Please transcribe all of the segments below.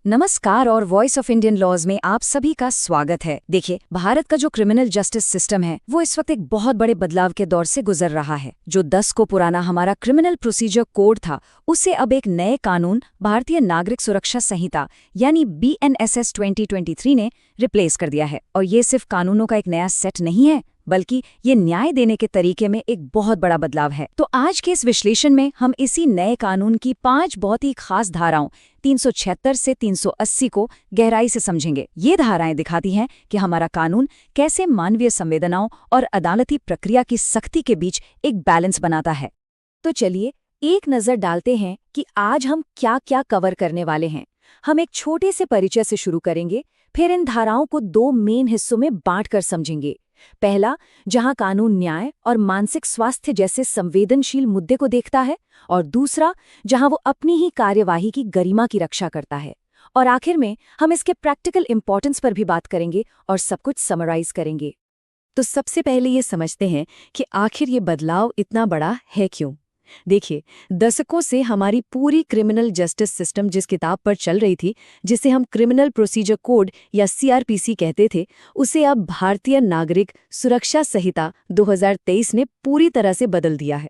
नमस्कार और voice of Indian laws में आप सभी का स्वागत है। देखिए, भारत का जो क्रिमिनल जस्टिस सिस्टम है वो इस वक्त एक बहुत बड़े बदलाव के दौर से गुजर रहा है। जो 10 को पुराना हमारा क्रिमिनल प्रोसीजर कोड था, उसे अब एक नए कानून भारतीय नागरिक सुरक्षा संहिता यानी BNSS 2023 ने रिप्लेस कर दिया है। और ये सिर्फ कानूनों का एक नया सेट नहीं है, बल्कि ये न्याय देने के तरीके में एक बहुत बड़ा बदलाव है। तो आज के इस विश्लेषण में हम इसी नए कानून की 5 बहुत ही खास धाराओं 376 से 380 को गहराई से समझेंगे। ये धाराएं दिखाती हैं कि हमारा कानून कैसे मानवीय संवेदनाओं और अदालती प्रक्रिया की सख्ती के बीच एक बैलेंस बनाता है। तो चलिए एक नजर डालते हैं कि आज हम क्या क्या कवर करने वाले हैं। हम एक छोटे से परिचय से शुरू करेंगे, फिर इन धाराओं को 2 मेन हिस्सों में बांटकर समझेंगे। पहला, जहां कानून न्याय और मानसिक स्वास्थ्य जैसे संवेदनशील मुद्दे को देखता है, और दूसरा, जहां वो अपनी ही कार्यवाही की गरिमा की रक्षा करता है। और आखिर में हम इसके प्रैक्टिकल इंपॉर्टेंस पर भी बात करेंगे और सब कुछ समराइज करेंगे। तो सबसे पहले ये समझते हैं कि आखिर ये बदलाव इतना बड़ा है क्यों। देखिए, दशकों से हमारी पूरी क्रिमिनल जस्टिस सिस्टम जिस किताब पर चल रही थी, जिसे हम क्रिमिनल प्रोसीजर कोड या CRPC कहते थे, उसे अब भारतीय नागरिक सुरक्षा संहिता 2023 ने पूरी तरह से बदल दिया है।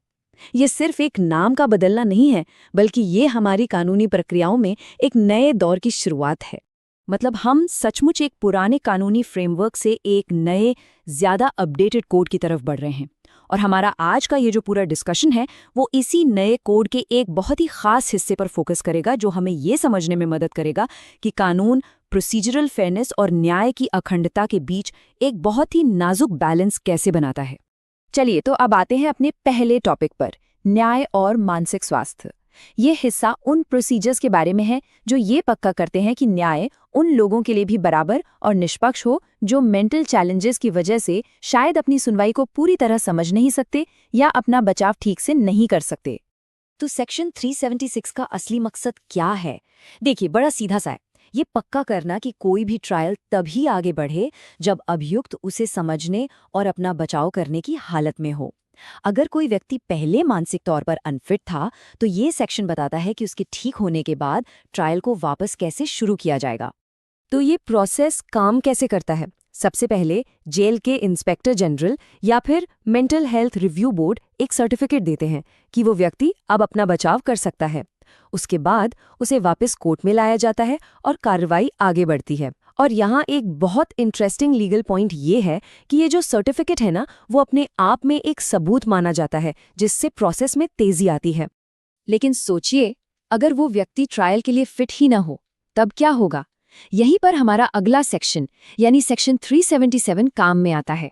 ये सिर्फ एक नाम का बदलना नहीं है, बल्कि ये हमारी कानूनी प्रक्रियाओं में एक नए दौर की शुरुआत है। मतलब हम सचमुच एक पुराने कानूनी फ्रेमवर्क से एक नए, ज्यादा अपडेटेड कोड की तरफ बढ़ रहे हैं। और हमारा आज का ये जो पूरा डिस्कशन है वो इसी नए कोड के एक बहुत ही खास हिस्से पर फोकस करेगा, जो हमें ये समझने में मदद करेगा कि कानून प्रोसीजरल फेयरनेस और न्याय की अखंडता के बीच एक बहुत ही नाजुक बैलेंस कैसे बनाता है। चलिए, तो अब आते हैं अपने पहले टॉपिक पर, न्याय और मानसिक स्वास्थ्य। ये हिस्सा उन प्रोसीजर्स के बारे में है जो ये पक्का करते हैं कि न्याय उन लोगों के लिए भी बराबर और निष्पक्ष हो जो मेंटल चैलेंजेस की वजह से शायद अपनी सुनवाई को पूरी तरह समझ नहीं सकते या अपना बचाव ठीक से नहीं कर सकते। तो सेक्शन 376 का असली मकसद क्या है? देखिए, बड़ा सीधा सा है। ये पक्का करना कि कोई भी ट्रायल तभी आगे बढ़े जब अभियुक्त उसे समझने और अपना बचाव करने की हालत में हो। अगर कोई व्यक्ति पहले मानसिक तौर पर अनफिट था, तो ये सेक्शन बताता है कि उसके ठीक होने के बाद ट्रायल को वापस कैसे शुरू किया जाएगा। तो ये प्रोसेस काम कैसे करता है? सबसे पहले जेल के इंस्पेक्टर जनरल या फिर मेंटल हेल्थ रिव्यू बोर्ड एक सर्टिफिकेट देते हैं कि वो व्यक्ति अब अपना बचाव कर सकता है। उसके बाद उसे वापस कोर्ट में लाया जाता है और कार्रवाई आगे बढ़ती है। और यहाँ एक बहुत इंटरेस्टिंग लीगल पॉइंट ये है कि ये जो सर्टिफिकेट है ना, वो अपने आप में एक सबूत माना जाता है, जिससे प्रोसेस में तेजी आती है। लेकिन सोचिए, अगर वो व्यक्ति ट्रायल के लिए फिट ही ना हो, तब क्या होगा? यहीं पर हमारा अगला सेक्शन यानी सेक्शन 377 काम में आता है।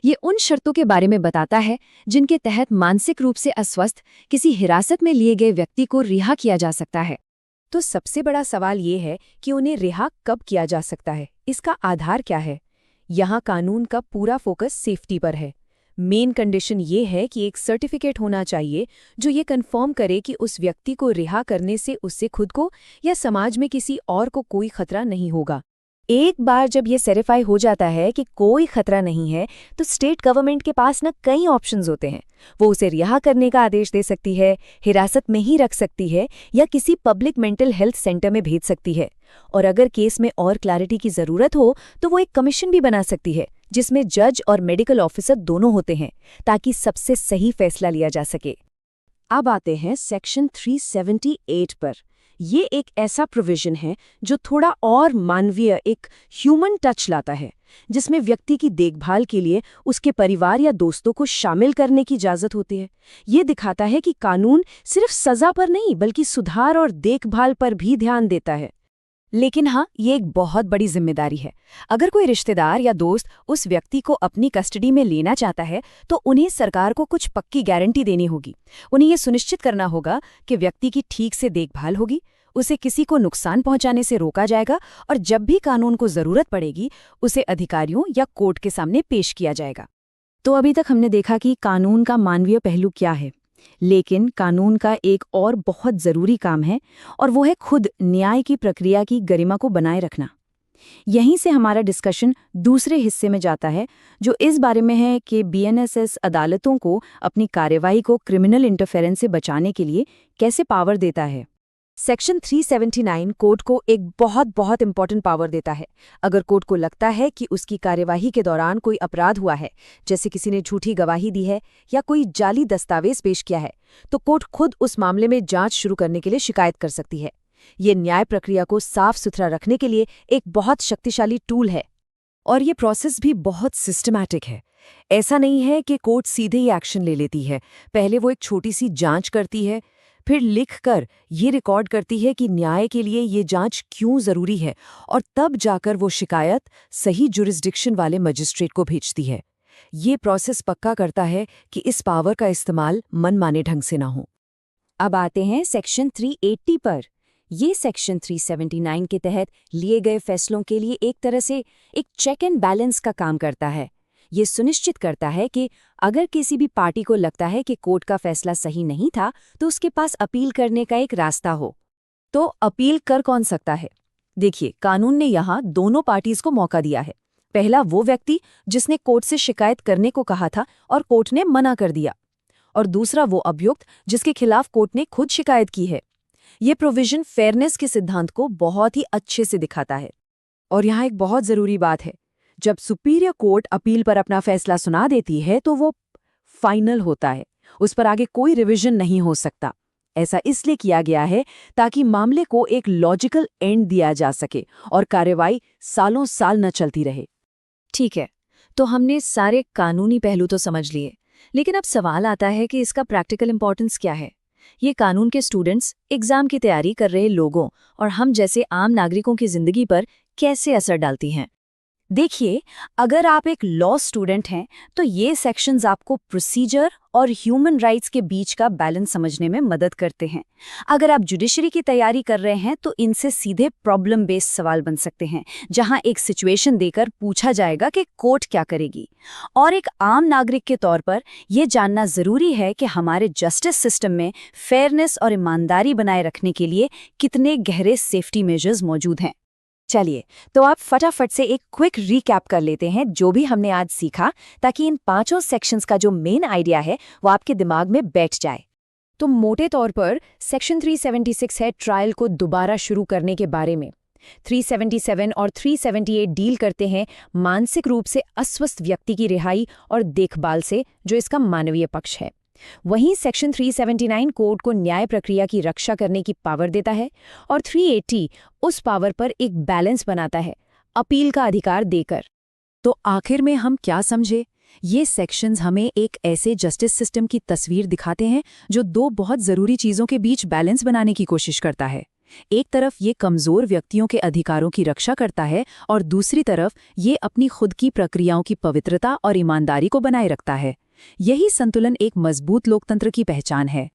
ये उन शर्तों के बारे में बताता है जिनके तहत मानसिक रूप से अस्वस्थ किसी हिरासत में लिए गए व्यक्ति को रिहा किया जा सकता है। तो सबसे बड़ा सवाल ये है कि उन्हें रिहा कब किया जा सकता है, इसका आधार क्या है? यहाँ कानून का पूरा फोकस सेफ्टी पर है। मेन कंडीशन ये है कि एक सर्टिफिकेट होना चाहिए जो ये कंफर्म करे कि उस व्यक्ति को रिहा करने से उससे खुद को या समाज में किसी और को कोई खतरा नहीं होगा। एक बार जब ये सेरिफाई हो जाता है कि कोई खतरा नहीं है, तो स्टेट गवर्नमेंट के पास ना कई ऑप्शंस होते हैं। वो उसे रिहा करने का आदेश दे सकती है, हिरासत में ही रख सकती है या किसी पब्लिक मेंटल हेल्थ सेंटर में भेज सकती है। और अगर केस में और क्लैरिटी की जरूरत हो तो वो एक कमीशन भी बना सकती है, जिसमें जज और मेडिकल ऑफिसर दोनों होते हैं, ताकि सबसे सही फैसला लिया जा सके। अब आते हैं सेक्शन 378 पर। ये एक ऐसा प्रोविजन है जो थोड़ा और मानवीय, एक ह्यूमन टच लाता है, जिसमें व्यक्ति की देखभाल के लिए उसके परिवार या दोस्तों को शामिल करने की इजाजत होती है। ये दिखाता है कि कानून सिर्फ सजा पर नहीं, बल्कि सुधार और देखभाल पर भी ध्यान देता है। लेकिन हाँ, ये एक बहुत बड़ी जिम्मेदारी है। अगर कोई रिश्तेदार या दोस्त उस व्यक्ति को अपनी कस्टडी में लेना चाहता है, तो उन्हें सरकार को कुछ पक्की गारंटी देनी होगी। उन्हें ये सुनिश्चित करना होगा कि व्यक्ति की ठीक से देखभाल होगी, उसे किसी को नुकसान पहुंचाने से रोका जाएगा, और जब भी कानून को जरूरत पड़ेगी उसे अधिकारियों या कोर्ट के सामने पेश किया जाएगा। तो अभी तक हमने देखा कि कानून का मानवीय पहलू क्या है, लेकिन कानून का एक और बहुत जरूरी काम है, और वो है खुद न्याय की प्रक्रिया की गरिमा को बनाए रखना। यहीं से हमारा डिस्कशन दूसरे हिस्से में जाता है, जो इस बारे में है कि BNSS अदालतों को अपनी कार्यवाही को क्रिमिनल इंटरफेरेंस से बचाने के लिए कैसे पावर देता है। सेक्शन 379 कोर्ट को एक बहुत बहुत इंपॉर्टेंट पावर देता है। अगर कोर्ट को लगता है कि उसकी कार्यवाही के दौरान कोई अपराध हुआ है, जैसे किसी ने झूठी गवाही दी है या कोई जाली दस्तावेज पेश किया है, तो कोर्ट खुद उस मामले में जांच शुरू करने के लिए शिकायत कर सकती है। ये न्याय प्रक्रिया को साफ सुथरा रखने के लिए एक बहुत शक्तिशाली टूल है। और ये प्रोसेस भी बहुत सिस्टमैटिक है। ऐसा नहीं है कि कोर्ट सीधे ही एक्शन ले लेती है। पहले वो एक छोटी सी जांच करती है, फिर लिखकर ये रिकॉर्ड करती है कि न्याय के लिए ये जांच क्यों ज़रूरी है, और तब जाकर वो शिकायत सही जुरिस्डिक्शन वाले मजिस्ट्रेट को भेजती है। ये प्रोसेस पक्का करता है कि इस पावर का इस्तेमाल मनमाने ढंग से ना हो। अब आते हैं सेक्शन 380 पर। ये सेक्शन 379 के तहत लिए गए फैसलों के लिए एक तरह से एक चेक एंड बैलेंस का काम करता है। ये सुनिश्चित करता है कि अगर किसी भी पार्टी को लगता है कि कोर्ट का फैसला सही नहीं था, तो उसके पास अपील करने का एक रास्ता हो। तो अपील कर कौन सकता है? देखिए, कानून ने यहाँ दोनों पार्टीज को मौका दिया है। पहला वो व्यक्ति जिसने कोर्ट से शिकायत करने को कहा था और कोर्ट ने मना कर दिया, और दूसरा वो अभियुक्त जिसके खिलाफ कोर्ट ने खुद शिकायत की है। ये प्रोविजन फेयरनेस के सिद्धांत को बहुत ही अच्छे से दिखाता है। और यहाँ एक बहुत ज़रूरी बात है, जब सुपीरियर कोर्ट अपील पर अपना फैसला सुना देती है तो वो फाइनल होता है। उस पर आगे कोई रिवीजन नहीं हो सकता। ऐसा इसलिए किया गया है ताकि मामले को एक लॉजिकल एंड दिया जा सके और कार्रवाई सालों साल न चलती रहे। ठीक है, तो हमने सारे कानूनी पहलू तो समझ लिए, लेकिन अब सवाल आता है कि इसका प्रैक्टिकल इंपॉर्टेंस क्या है। ये कानून के स्टूडेंट्स, एग्जाम की तैयारी कर रहे लोगों और हम जैसे आम नागरिकों की जिंदगी पर कैसे असर डालती हैं? देखिए, अगर आप एक लॉ स्टूडेंट हैं तो ये सेक्शंस आपको प्रोसीजर और ह्यूमन राइट्स के बीच का बैलेंस समझने में मदद करते हैं। अगर आप जुडिशरी की तैयारी कर रहे हैं तो इनसे सीधे प्रॉब्लम बेस्ड सवाल बन सकते हैं, जहां एक सिचुएशन देकर पूछा जाएगा कि कोर्ट क्या करेगी। और एक आम नागरिक के तौर पर यह जानना जरूरी है कि हमारे जस्टिस सिस्टम में फेयरनेस और ईमानदारी बनाए रखने के लिए कितने गहरे सेफ्टी मेजर्स मौजूद हैं। चलिए, तो आप फटाफट से एक क्विक रीकैप कर लेते हैं जो भी हमने आज सीखा, ताकि इन पांचों सेक्शंस का जो मेन आइडिया है वो आपके दिमाग में बैठ जाए। तो मोटे तौर पर सेक्शन 376 है ट्रायल को दोबारा शुरू करने के बारे में। 377 और 378 डील करते हैं मानसिक रूप से अस्वस्थ व्यक्ति की रिहाई और देखभाल से, जो इसका मानवीय पक्ष है। वहीं सेक्शन 379 कोर्ट को न्याय प्रक्रिया की रक्षा करने की पावर देता है, और 380 उस पावर पर एक बैलेंस बनाता है, अपील का अधिकार देकर। तो आखिर में हम क्या समझे? ये सेक्शंस हमें एक ऐसे जस्टिस सिस्टम की तस्वीर दिखाते हैं जो दो बहुत ज़रूरी चीज़ों के बीच बैलेंस बनाने की कोशिश करता है। एक तरफ ये कमज़ोर व्यक्तियों के अधिकारों की रक्षा करता है और दूसरी तरफ ये अपनी खुद की प्रक्रियाओं की पवित्रता और ईमानदारी को बनाए रखता है। यही संतुलन एक मजबूत लोकतंत्र की पहचान है।